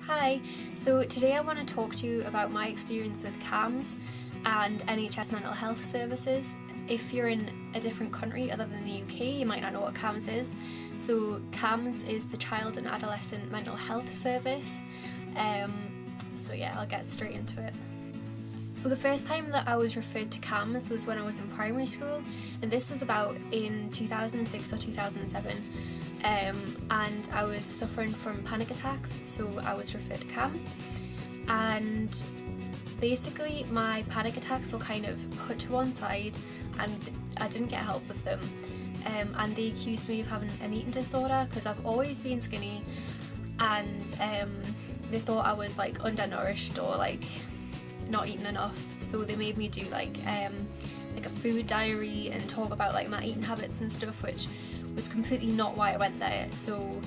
Hi, so today I want to talk to you about my experience with Camhs and NHS mental health services. If you're in a different country other than the UK, you might not know what Camhs is. So Camhs is the Child and Adolescent Mental Health Service. So yeah, I'll get straight into it. So the first time that I was referred to Camhs was when I was in primary school, and this was about in 2006 or 2007. And I was suffering from panic attacks, so I was referred to Camhs. And basically my panic attacks were kind of put to one side and I didn't get help with them. And they accused me of having an eating disorder because I've always been skinny, and they thought I was like undernourished or like not eating enough, so they made me do like a food diary and talk about like my eating habits and stuff, which was completely not why I went there. So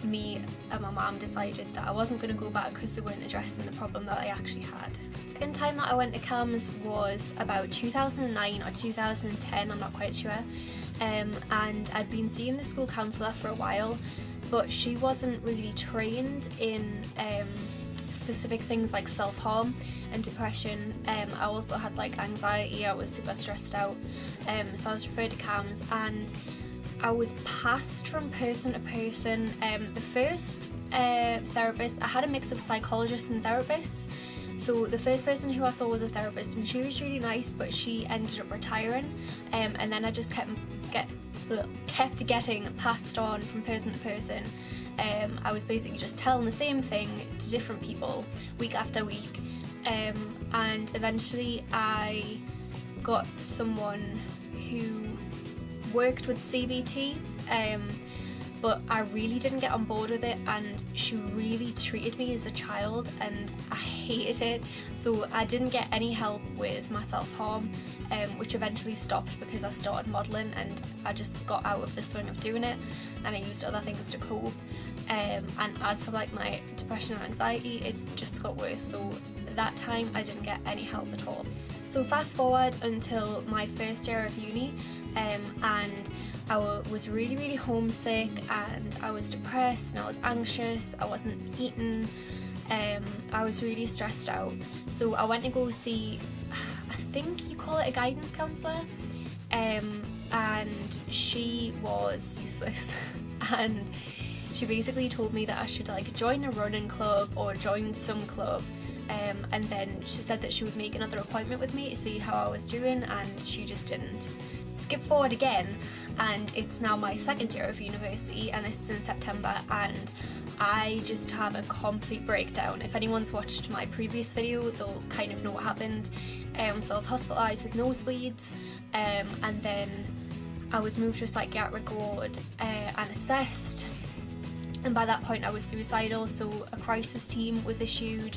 me and my mum decided that I wasn't going to go back because they weren't addressing the problem that I actually had. The second time that I went to Camhs was about 2009 or 2010, I'm not quite sure, and I'd been seeing the school counsellor for a while, but she wasn't really trained in specific things like self-harm and depression. I also had like anxiety, I was super stressed out, so I was referred to Camhs, and I was passed from person to person. The first therapist, I had a mix of psychologists and therapists. So the first person who I saw was a therapist, and she was really nice, but she ended up retiring, and then I just kept getting passed on from person to person. I was basically just telling the same thing to different people week after week, and eventually I got someone who worked with CBT, but I really didn't get on board with it, and she really treated me as a child and I hated it. So I didn't get any help with my self-harm, which eventually stopped because I started modelling and I just got out of the swing of doing it, and I used other things to cope. And as for like my depression and anxiety, it just got worse, so that time I didn't get any help at all. So fast forward until my first year of uni, and I was really homesick, and I was depressed and I was anxious, I wasn't eating, I was really stressed out. So I went to go see, I think you call it a guidance counsellor, and she was useless and she basically told me that I should like join a running club or join some club, and then she said that she would make another appointment with me to see how I was doing, and she just didn't. Skip forward again, and it's now my second year of university, and this is in September, and I just have a complete breakdown. If anyone's watched my previous video, they'll kind of know what happened. So I was hospitalised with nosebleeds, and then I was moved to a psychiatric ward and assessed, and by that point I was suicidal, so a crisis team was issued,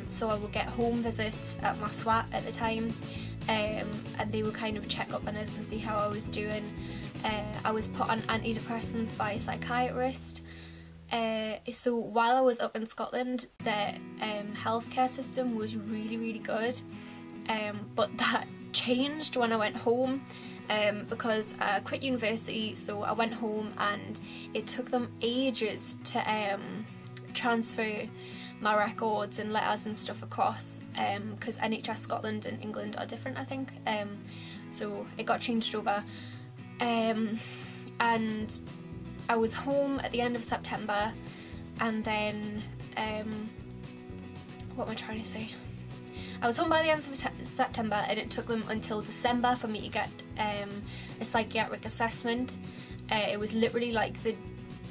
so I would get home visits at my flat at the time, and they would kind of check up on us and see how I was doing. I was put on antidepressants by a psychiatrist. So while I was up in Scotland, the healthcare system was really good, but that changed when I went home, because I quit university, so I went home and it took them ages to transfer my records and letters and stuff across, because NHS Scotland and England are different, I think, so it got changed over, and I was home at the end of September, and then what am I trying to say? I was home by the end of September, and it took them until December for me to get a psychiatric assessment. It was literally like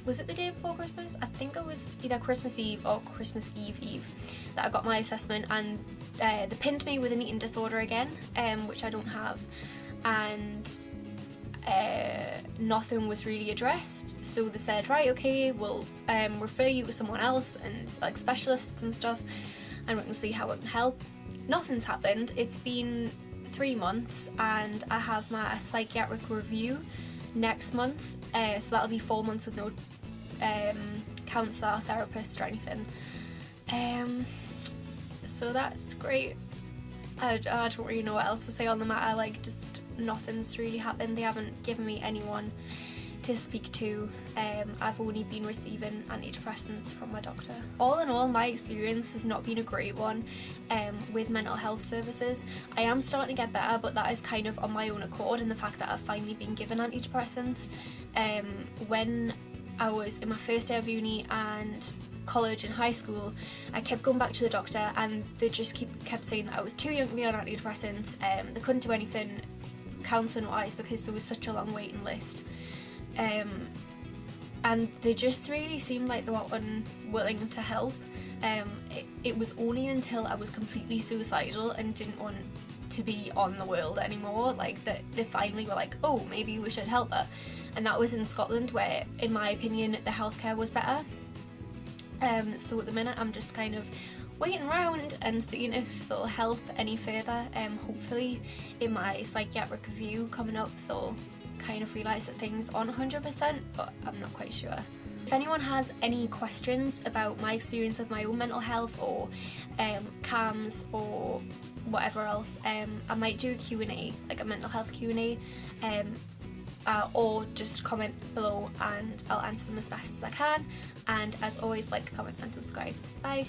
was it the day before Christmas? I think it was either Christmas Eve or Christmas Eve that I got my assessment, and they pinned me with an eating disorder again, which I don't have, and nothing was really addressed. So they said, right, okay, we'll refer you to someone else and like specialists and stuff, and we can see how it can help. Nothing's happened. It's been 3 months, and I have my psychiatric review next month, so that'll be 4 months with no counsellor, therapist or anything, so that's great. I don't really know what else to say on the matter, like just nothing's really happened. They haven't given me anyone to speak to. I've only been receiving antidepressants from my doctor. All in all, my experience has not been a great one with mental health services. I am starting to get better, but that is kind of on my own accord, and the fact that I've finally been given antidepressants. When I was in my first year of uni and college and high school, I kept going back to the doctor, and they just kept saying that I was too young to be on antidepressants. They couldn't do anything counselling wise because there was such a long waiting list. And they just really seemed like they were unwilling to help. It was only until I was completely suicidal and didn't want to be on the world anymore, like, that they finally were like, oh, maybe we should help her. And that was in Scotland, where in my opinion the healthcare was better. So at the minute I'm just kind of waiting around and seeing if they'll help any further. Hopefully in my psychiatric review coming up they'll kind of realise that things aren't 100%, but I'm not quite sure. If anyone has any questions about my experience with my own mental health, or Camhs or whatever else, I might do a Q&A, like a mental health Q&A, or just comment below and I'll answer them as best as I can. And as always, like, comment and subscribe. Bye!